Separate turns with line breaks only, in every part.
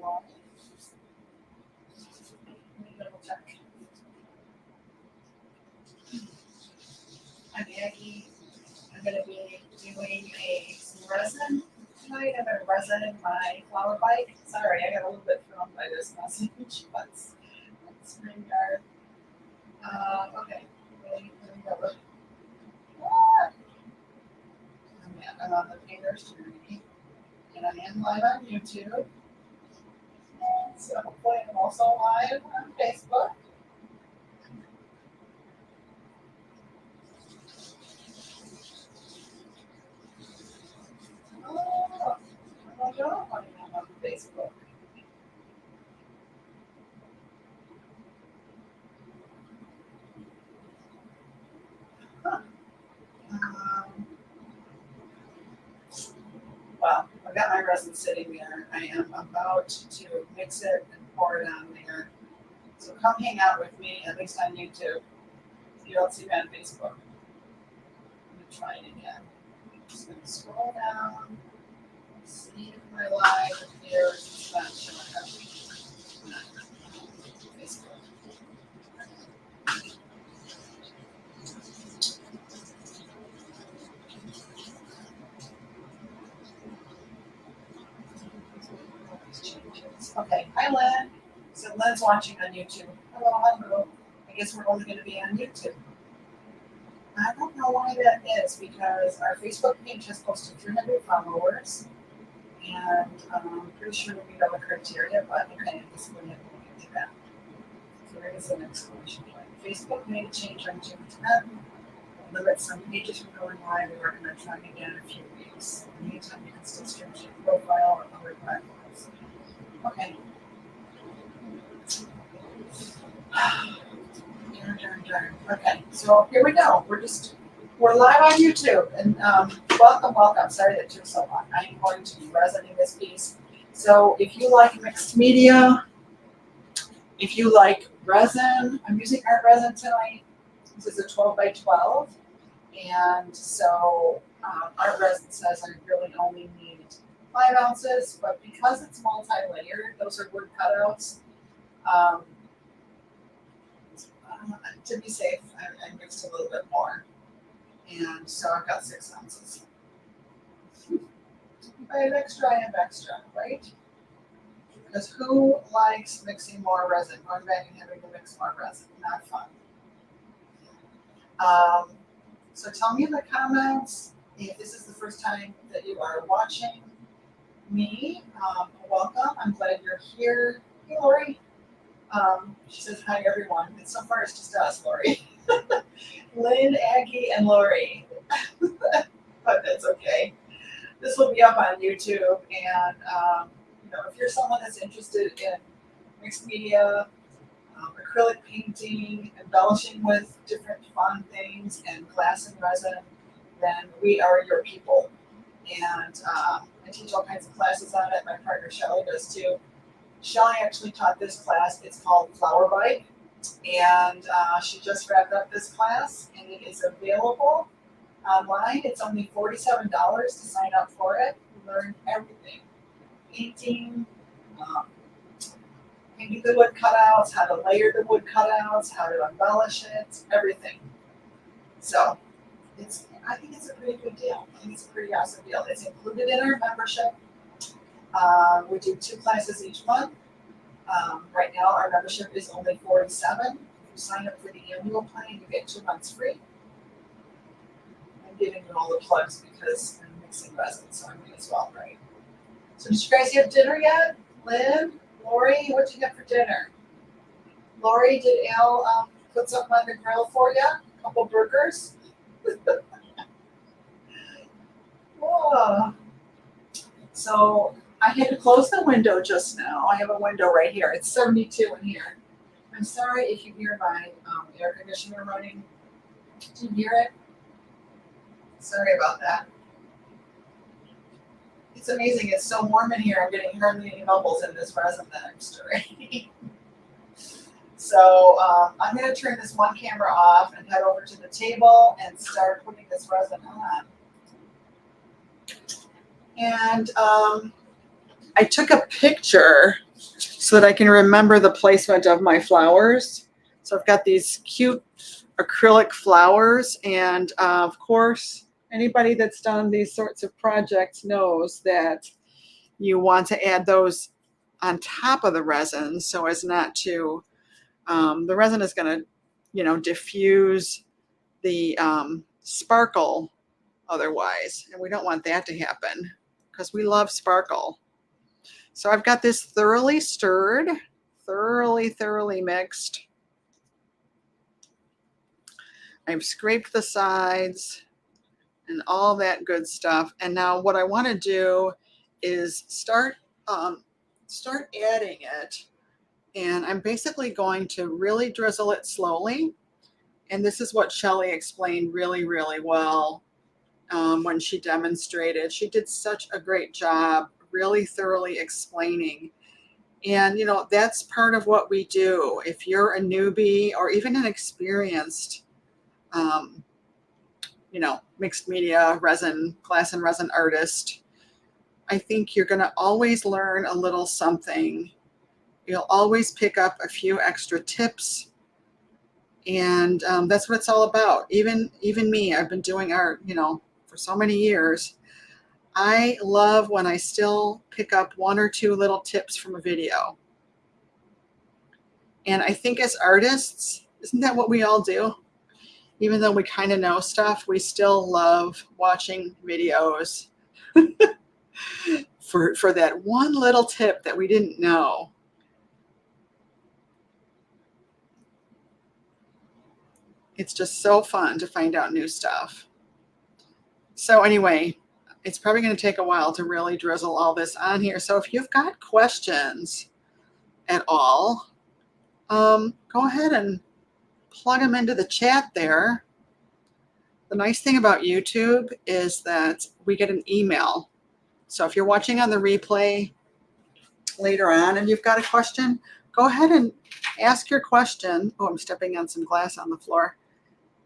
along. Let me double check. I'm Aggie. I'm going to be doing some resin tonight. I'm going to resin my flower bike. Sorry, I got a little bit thrown by this message. Let's screen guard. Okay. Let me go. I'm on the painter's journey, and I am live on YouTube. So hopefully I'm also live on Facebook. Oh, I don't know if I'm on Facebook. Huh. Well, I've got my resin sitting there. I am about to mix it and pour it on there. So come hang out with me, at least on YouTube. If you don't see me on Facebook. I'm going to try it again. I'm just going to scroll down, see if my live appears. It's not showing up. Facebook. Okay, hi Lynn. So Lynn's watching on YouTube. Hello. I guess we're only going to be on YouTube. I don't know why that is because our Facebook page has close to 300 followers, and I'm pretty sure we meet all the criteria, but okay, I guess we're going to do that. So there is an exclamation point. Facebook made a change on June 10th. Limit some pages from going live. We recommend trying again in a few weeks. In the meantime, you can still stream to your profile or other platforms. Okay. Darn. Okay, so here we go. We're live on YouTube, and welcome. Sorry that took so long. I am going to be resining this piece. So if you like mixed media, if you like resin, I'm using art resin tonight. This is a 12 by 12, and so art resin says I really only need 5 ounces, but because it's multi-layered, those are wood cutouts. To be safe, I mixed a little bit more, and so I've got 6 ounces. If I have extra, I have extra, right? Because who likes mixing more resin? Going back and having to mix more resin, not fun. So tell me in the comments if this is the first time that you are watching me. Welcome. I'm glad you're here. Hey, Lori. She says, hi, everyone. And so far, it's just us, Lori. Lynn, Aggie, and Lori. But that's okay. This will be up on YouTube. And, if you're someone that's interested in mixed media, acrylic painting, embellishing with different fun things, and glass and resin, then we are your people. And I teach all kinds of classes on it. My partner Shelly does too. Shelly actually taught this class. It's called Flower Bike, and she just wrapped up this class, and it is available online. It's only $47 to sign up for it. You learn everything: painting, painting the wood cutouts, how to layer the wood cutouts, how to embellish it, everything. So I think it's a pretty good deal. I think it's a pretty awesome deal. It's included in our membership. We do 2 classes each month. Right now, our membership is only $47. If you sign up for the annual plan, you get 2 months free. I'm giving you all the plugs because I'm mixing resin, so I may as well, right? So did you guys have dinner yet? Lynn, Lori, what'd you get for dinner? Lori, did Al put something on the grill for you? A couple burgers? Whoa. So I had to close the window just now. I have a window right here. It's 72 in here. I'm sorry if you hear my air conditioner running. Do you hear it? Sorry about that. It's amazing. It's so warm in here. I'm getting hardly any bubbles in this resin that I'm stirring. So I'm going to turn this one camera off and head over to the table and start putting this resin on. And I took a picture so that I can remember the placement of my flowers. So I've got these cute acrylic flowers, and of course, anybody that's done these sorts of projects knows that you want to add those on top of the resin so as not to, the resin is going to, you know, diffuse the sparkle otherwise, and we don't want that to happen because we love sparkle. So I've got this thoroughly stirred, thoroughly mixed. I've scraped the sides and all that good stuff. And now what I want to do is start adding it. And I'm basically going to really drizzle it slowly. And this is what Shelley explained really well when she demonstrated. She did such a great job, really thoroughly explaining. And, you know, that's part of what we do. If you're a newbie or even an experienced, you know, mixed media resin, glass and resin artist, I think you're going to always learn a little something. You'll always pick up a few extra tips. And that's what it's all about. Even me, I've been doing art, you know, for so many years. I love when I still pick up one or two little tips from a video. And I think as artists, isn't that what we all do? Even though we kind of know stuff, we still love watching videos for that one little tip that we didn't know. It's just so fun to find out new stuff. So anyway, it's probably going to take a while to really drizzle all this on here. So if you've got questions at all, go ahead and plug them into the chat there. The nice thing about YouTube is that we get an email. So if you're watching on the replay later on and you've got a question, go ahead and ask your question. Oh, I'm stepping on some glass on the floor.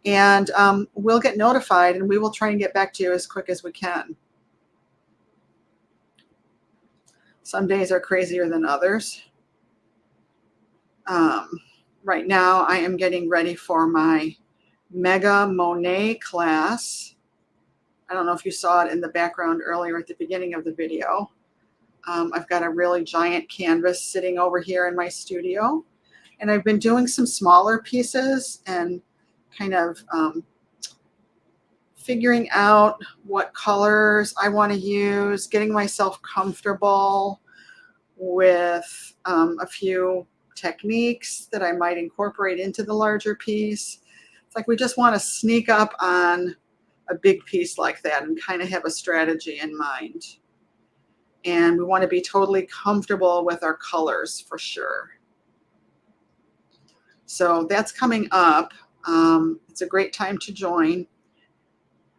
And we'll get notified and we will try and get back to you as quick as we can. Some days are crazier than others. Right now I am getting ready for my Mega Monet class. I don't know if you saw it in the background earlier at the beginning of the video. I've got a really giant canvas sitting over here in my studio. And I've been doing some smaller pieces and kind of figuring out what colors I want to use, getting myself comfortable with a few techniques that I might incorporate into the larger piece. It's like we just want to sneak up on a big piece like that and kind of have a strategy in mind. And we want to be totally comfortable with our colors for sure. So that's coming up. It's a great time to join.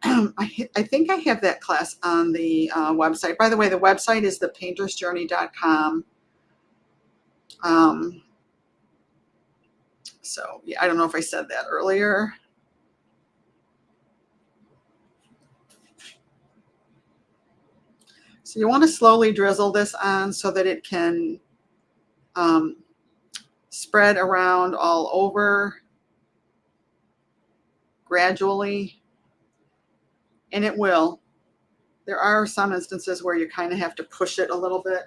I think I have that class on the website. By the way, the website is thepaintersjourney.com. So yeah, I don't know if I said that earlier. So you want to slowly drizzle this on so that it can spread around all over gradually. And it will. There are some instances where you kind of have to push it a little bit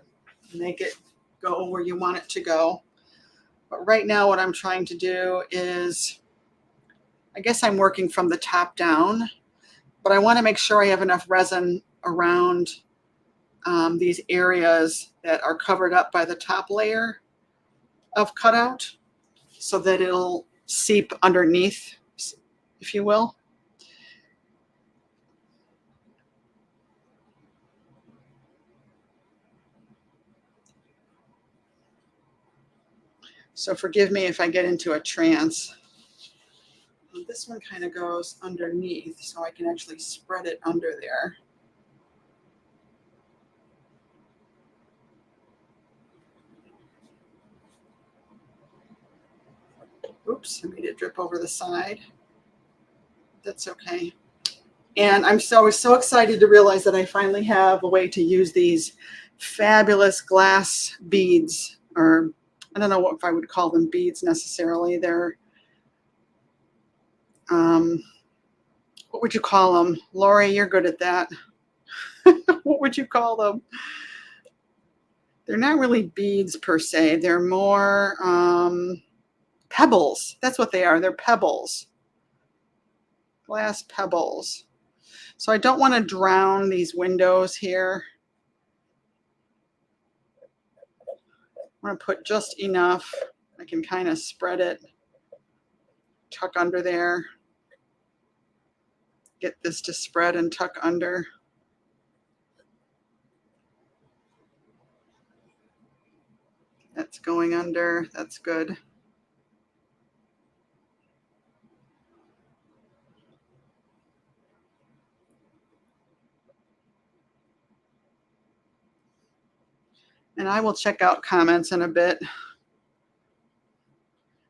and make it go where you want it to go. But right now what I'm trying to do is, I guess I'm working from the top down, but I want to make sure I have enough resin around these areas that are covered up by the top layer of cutout so that it'll seep underneath, if you will. So forgive me if I get into a trance. This one kind of goes underneath, so I can actually spread it under there. Oops, I made it drip over the side. That's okay. And I'm so excited to realize that I finally have a way to use these fabulous glass beads. or I don't know if I would call them beads necessarily. They're, what would you call them? Lori, you're good at that. What would you call them? They're not really beads per se. They're more pebbles. That's what they are. They're pebbles. Glass pebbles. So I don't want to drown these windows here. I want to put just enough. I can kind of spread it, tuck under there. Get this to spread and tuck under. That's going under. That's good. And I will check out comments in a bit.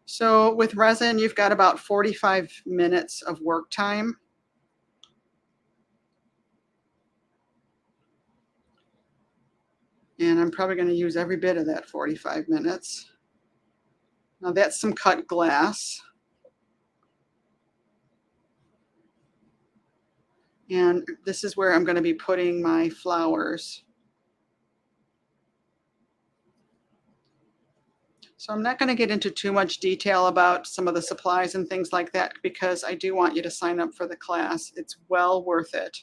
So with resin, you've got about 45 minutes of work time. And I'm probably going to use every bit of that 45 minutes. Now that's some cut glass. And this is where I'm going to be putting my flowers. So I'm not going to get into too much detail about some of the supplies and things like that because I do want you to sign up for the class. It's well worth it.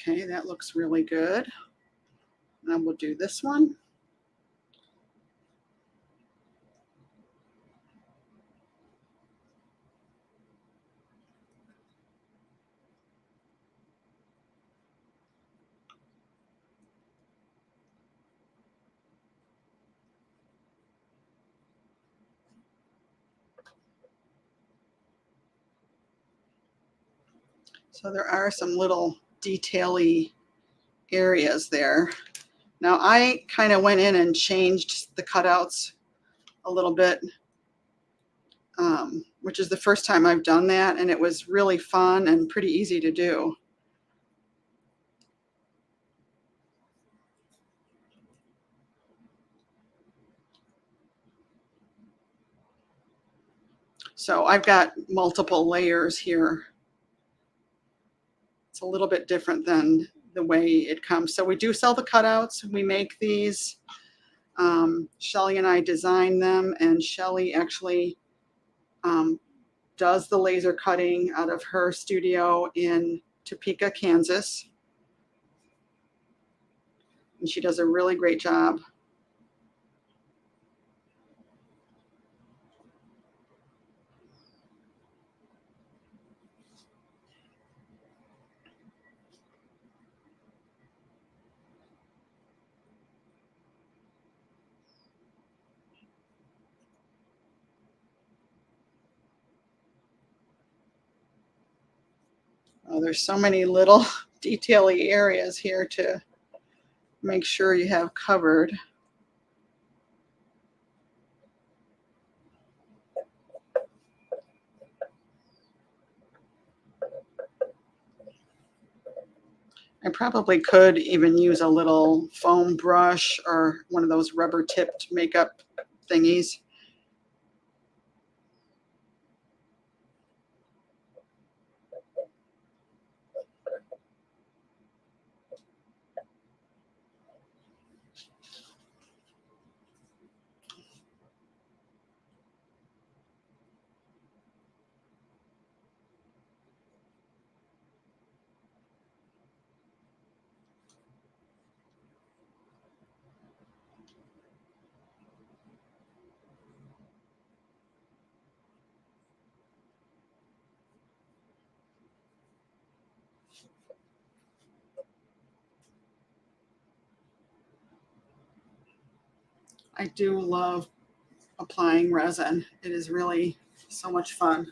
Okay, that looks really good. Now we'll do this one. So there are some little detail-y areas there. Now I kind of went in and changed the cutouts a little bit, which is the first time I've done that, and it was really fun and pretty easy to do. So I've got multiple layers here. It's a little bit different than the way it comes. So we do sell the cutouts. We make these. Shelly and I design them, and Shelly actually does the laser cutting out of her studio in Topeka, Kansas. And she does a really great job. Oh, there's so many little detail-y areas here to make sure you have covered. I probably could even use a little foam brush or one of those rubber tipped makeup thingies. I do love applying resin. It is really so much fun.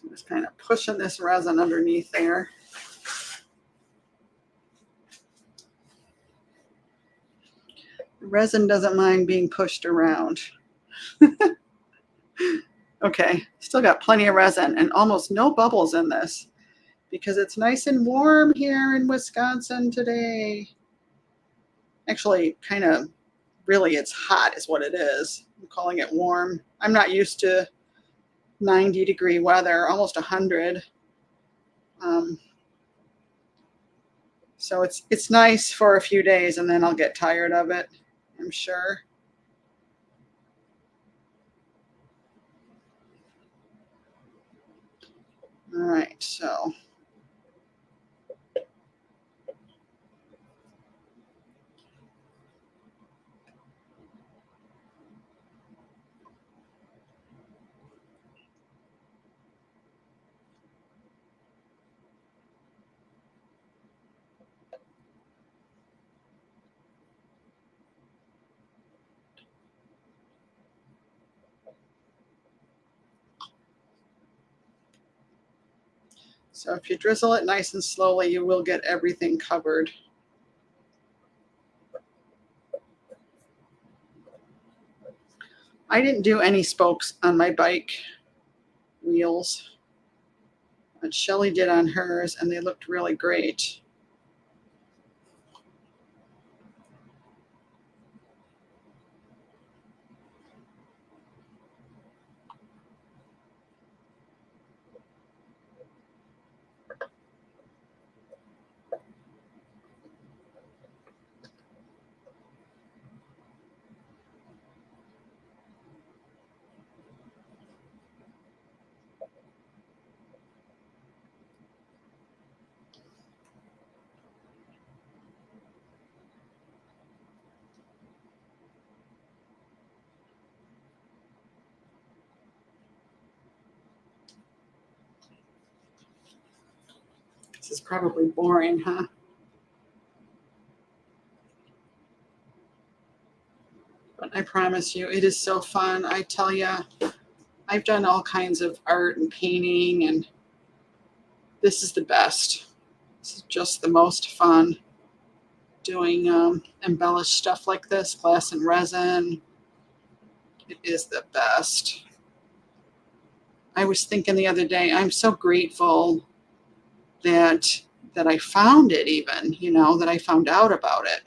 Just kind of pushing this resin underneath there. The resin doesn't mind being pushed around. Okay, still got plenty of resin and almost no bubbles in this because it's nice and warm here in Wisconsin today. Actually, kind of really it's hot is what it is. I'm calling it warm. I'm not used to 90-degree weather, almost 100. So it's nice for a few days and then I'll get tired of it, I'm sure. All right, so if you drizzle it nice and slowly, you will get everything covered. I didn't do any spokes on my bike wheels, but Shelly did on hers, and they looked really great. This is probably boring, huh? But I promise you, it is so fun. I tell you, I've done all kinds of art and painting, and this is the best. This is just the most fun doing embellished stuff like this, glass and resin. It is the best. I was thinking the other day, I'm so grateful that I found it even, that I found out about it.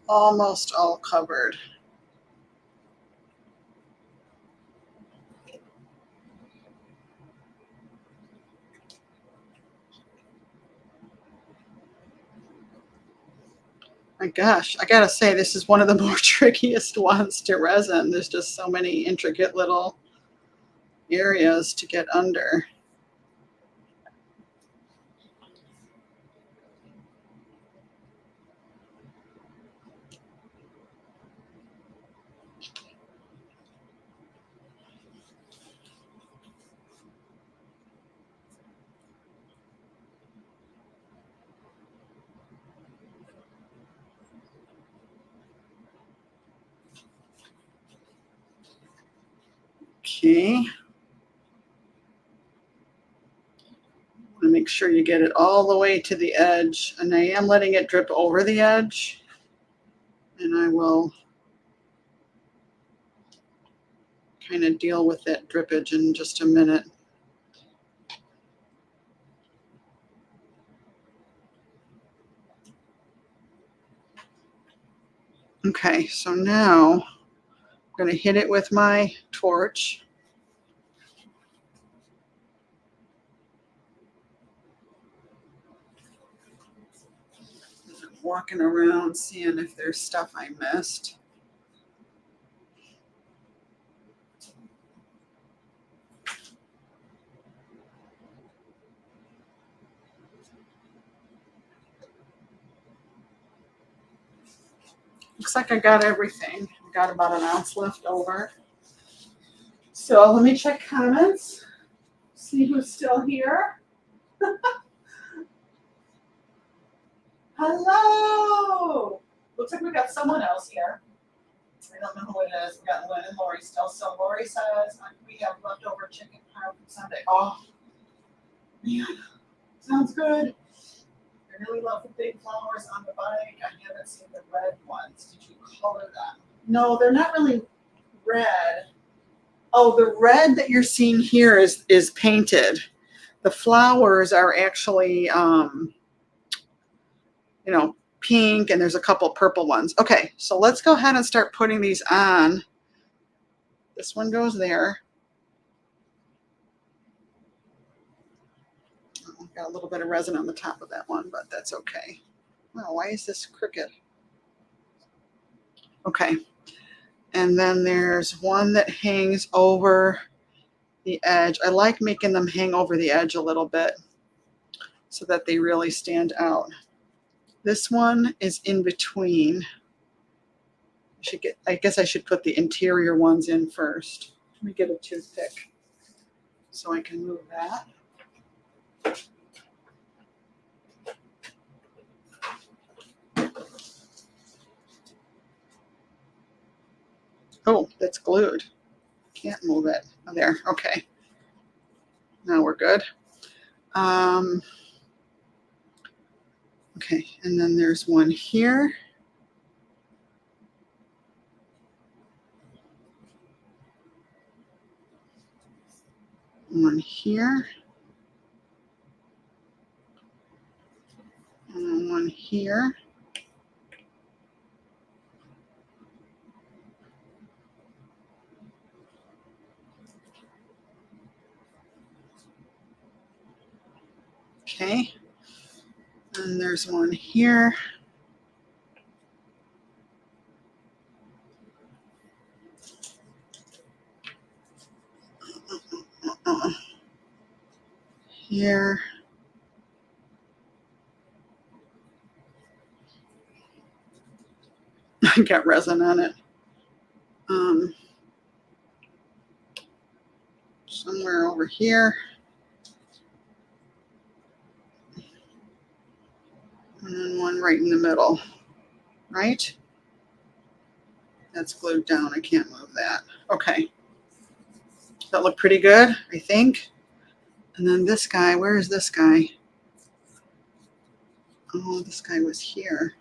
Almost all covered. My gosh, I gotta say, this is one of the more trickiest ones to resin. There's just so many intricate little areas to get under. Okay. I'm going to make make sure you get it all the way to the edge. And I am letting it drip over the edge. And I will kind of deal with that drippage in just a minute. Okay, so now I'm going to hit it with my torch. I'm walking around seeing if there's stuff I missed. Looks like I got everything. I got about an ounce left over. So let me check comments, see who's still here. Hello! Looks like we got someone else here. I don't know who it is. We got Lynn and Lori still. So Lori says we have leftover chicken parm from Sunday. Oh, man, sounds good. I really love the big flowers on the bike. I haven't seen the red ones. Did you color them? No, they're not really red. Oh, the red that you're seeing here is painted. The flowers are actually, pink, and there's a couple purple ones. Okay, so let's go ahead and start putting these on. This one goes there. Oh, got a little bit of resin on the top of that one, but that's okay. Well, why is this crooked? Okay, and then there's one that hangs over the edge. I like making them hang over the edge a little bit so that they really stand out. This one is in between. I guess I should put the interior ones in first. Let me get a toothpick so I can move that. Oh, that's glued. Can't move it. Oh, there. Okay. Now we're good. Okay, and then there's one here. One here. And one here. Okay. And there's one here. Here. I got resin on it. Somewhere over here. And then one right in the middle, right? That's glued down. I can't move that. Okay. That look pretty good, I think. And then this guy, where is this guy? Oh, this guy was here.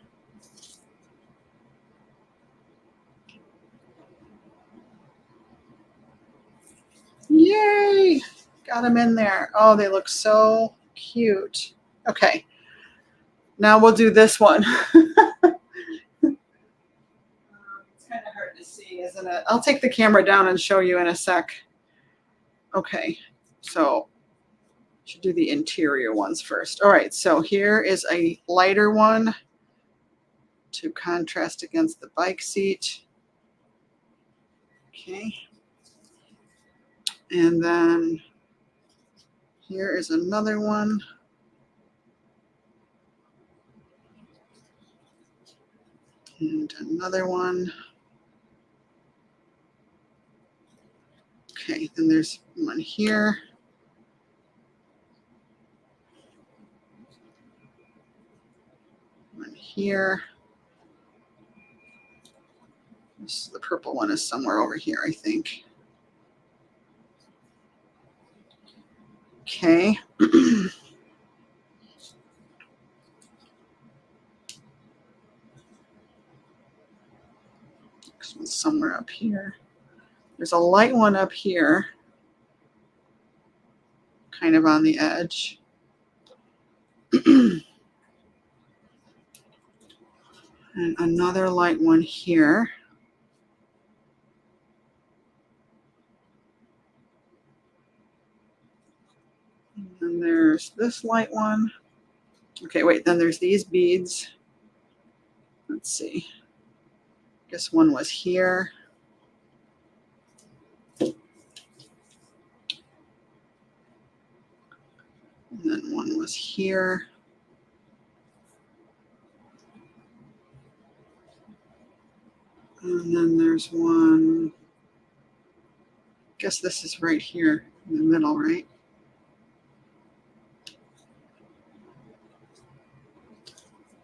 Yay! Got him in there. Oh, they look so cute. Okay. Now we'll do this one. It's kind of hard to see, isn't it? I'll take the camera down and show you in a sec. Okay, so should do the interior ones first. All right, so here is a lighter one to contrast against the bike seat. Okay. And then here is another one. And another one. Okay, then there's one here. One here. The purple one is somewhere over here, I think. Okay. somewhere up here. There's a light one up here, kind of on the edge. And another light one here. And then there's this light one. Okay, wait, then there's these beads. Let's see. I guess one was here. And then one was here. And then there's one, I guess this is right here in the middle, right?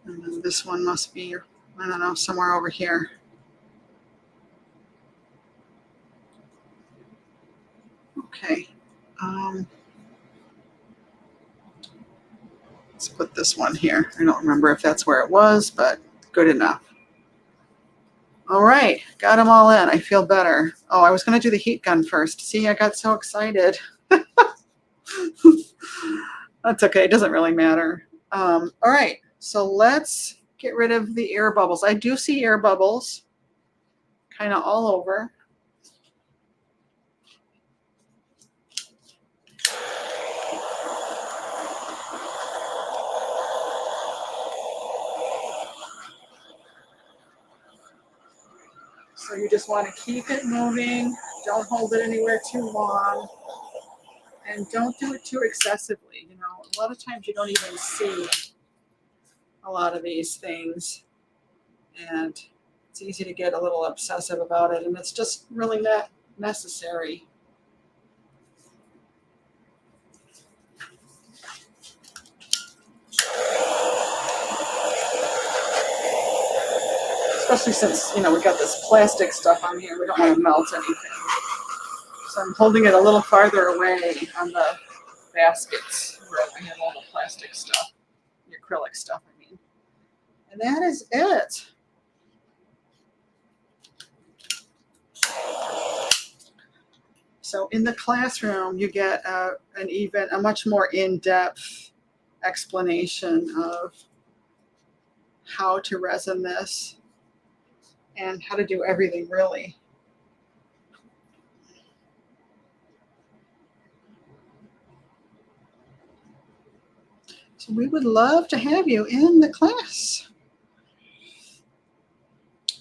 And then this one must be, I don't know, somewhere over here. Okay. Let's put this one here. I don't remember if that's where it was, but good enough. All right, got them all in. I feel better. Oh, I was going to do the heat gun first. See, I got so excited. That's okay. It doesn't really matter. All right, so let's get rid of the air bubbles. I do see air bubbles kind of all over. So you just want to keep it moving. Don't hold it anywhere too long. And don't do it too excessively. You know, a lot of times you don't even see a lot of these things. And it's easy to get a little obsessive about it. And it's just really not necessary. Especially since, you know, we got this plastic stuff on here. We don't want to melt anything. So I'm holding it a little farther away on the baskets where I have all the plastic stuff, the acrylic stuff, I mean. And that is it. So in the classroom, you get a much more in-depth explanation of how to resin this and how to do everything really. So we would love to have you in the class.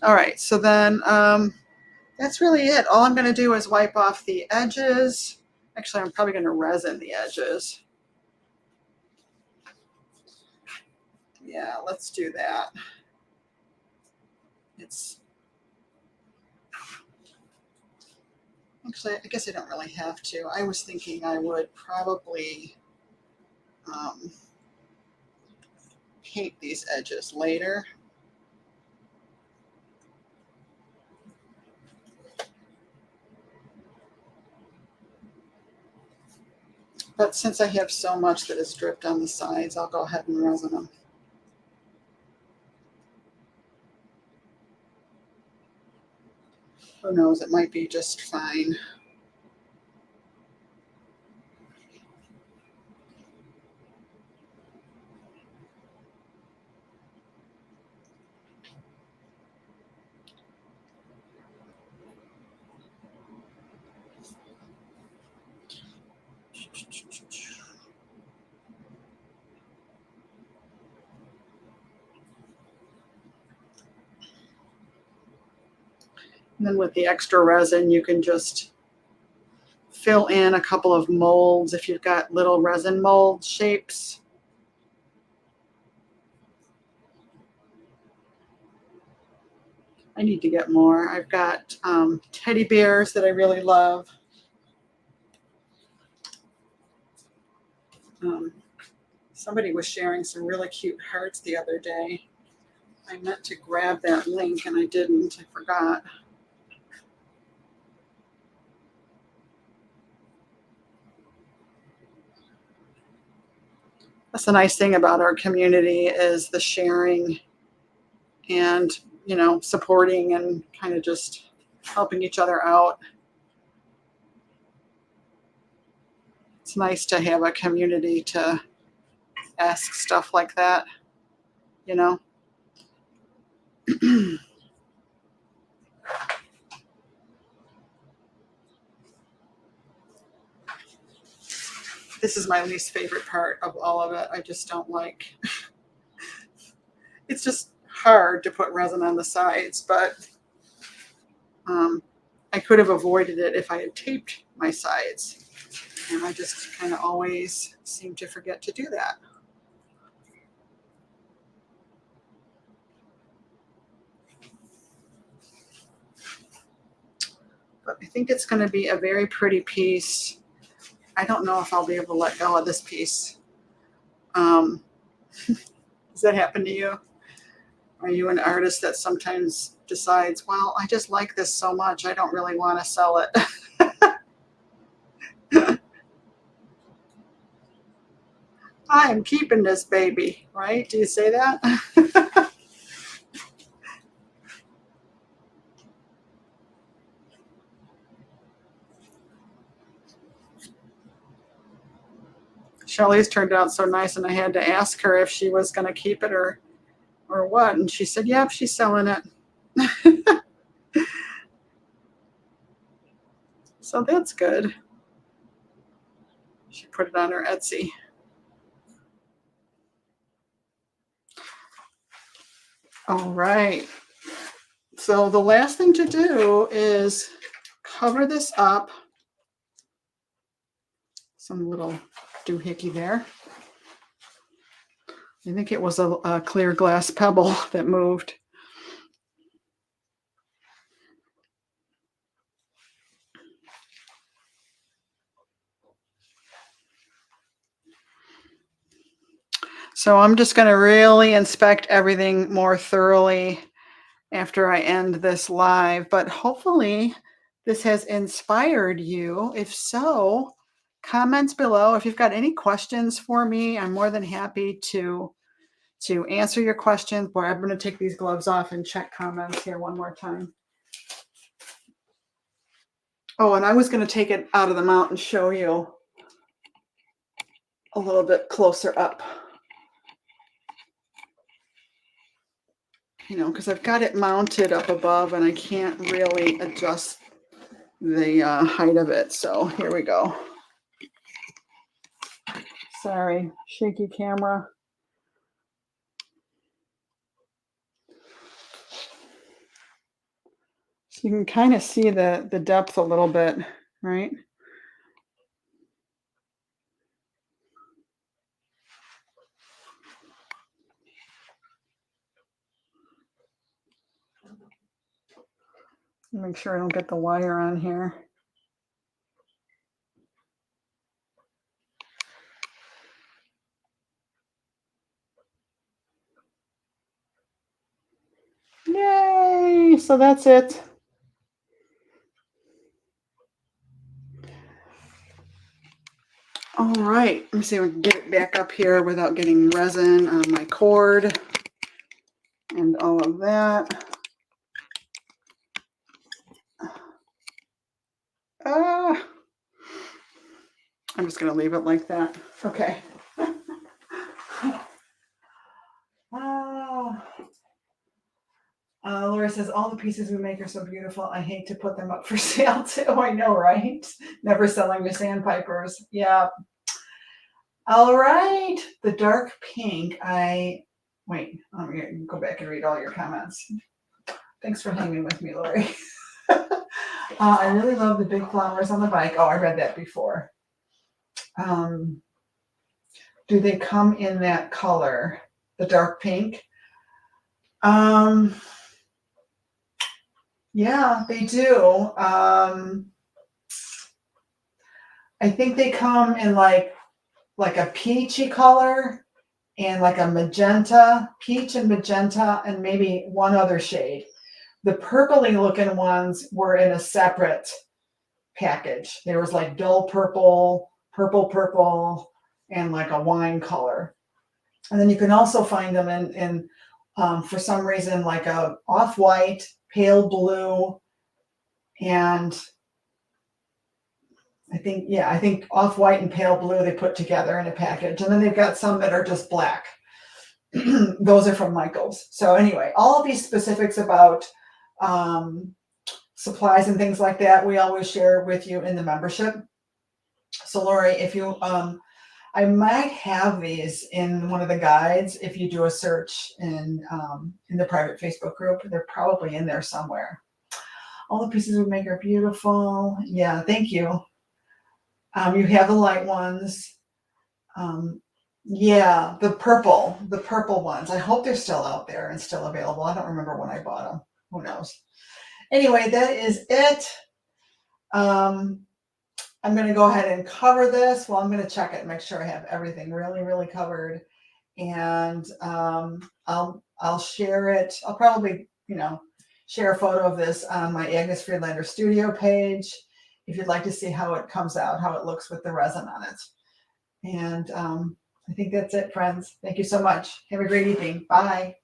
All right, so then that's really it. All I'm going to do is wipe off the edges. Actually, I'm probably going to resin the edges. Yeah, let's do that. Actually, I guess I don't really have to. I was thinking I would probably paint these edges later. But since I have so much that is dripped on the sides, I'll go ahead and resin them. Who knows, it might be just fine. And then with the extra resin, you can just fill in a couple of molds if you've got little resin mold shapes. I need to get more. I've got teddy bears that I really love. Somebody was sharing some really cute hearts the other day. I meant to grab that link and I didn't. I forgot. That's the nice thing about our community is the sharing and, you know, supporting and kind of just helping each other out. It's nice to have a community to ask stuff like that, you know. This is my least favorite part of all of it. I just don't like. It's just hard to put resin on the sides, but I could have avoided it if I had taped my sides. And I just kind of always seem to forget to do that. But I think it's going to be a very pretty piece. I don't know if I'll be able to let go of this piece. Does that happen to you? Are you an artist that sometimes decides, well, I just like this so much, I don't really want to sell it? I am keeping this baby, right? Do you say that? Shelley's turned out so nice, and I had to ask her if she was going to keep it or what, and she said, yep, she's selling it. So that's good. She put it on her Etsy. All right. So the last thing to do is cover this up. Some little doohickey there. I think it was a clear glass pebble that moved. So I'm just going to really inspect everything more thoroughly after I end this live, but hopefully this has inspired you. If so, comments below. If you've got any questions for me, I'm more than happy to answer your questions. Boy, I'm going to take these gloves off and check comments here one more time. Oh, and I was going to take it out of the mount and show you a little bit closer up. You know, because I've got it mounted up above and I can't really adjust the height of it. So here we go. Sorry, shaky camera. So you can kind of see the depth a little bit, right? Make sure I don't get the wire on here. Yay! So that's it. All right, let me see if we can get it back up here without getting resin on my cord and all of that. I'm just going to leave it like that. Okay. Laura says, all the pieces we make are so beautiful. I hate to put them up for sale too. I know, right? Never selling the sandpipers. Yeah. All right. The dark pink. Wait, I'm going to go back and read all your comments. Thanks for hanging with me, Lori. I really love the big flowers on the bike. Oh, I read that before. Do they come in that color, the dark pink? Yeah, they do. I think they come in like a peachy color and like a magenta, peach and magenta, and maybe one other shade. The purpley looking ones were in a separate package. There was like dull purple, purple, and like a wine color. And then you can also find them in for some reason, like a off-white, pale blue, And I think off-white and pale blue they put together in a package. And then they've got some that are just black. Those are from Michael's. So anyway, all of these specifics about supplies and things like that, we always share with you in the membership. So Lori, if you, I might have these in one of the guides. If you do a search in the private Facebook group, they're probably in there somewhere. All the pieces we make are beautiful. Yeah, thank you. You have the light ones. Yeah, the purple ones. I hope they're still out there and still available. I don't remember when I bought them. Who knows? Anyway, that is it. I'm going to go ahead and cover this. Well, I'm going to check it and make sure I have everything really, really covered. And I'll share it. I'll probably, share a photo of this on my Agnes Friedlander Studio page if you'd like to see how it comes out, how it looks with the resin on it. And I think that's it, friends. Thank you so much. Have a great evening. Bye.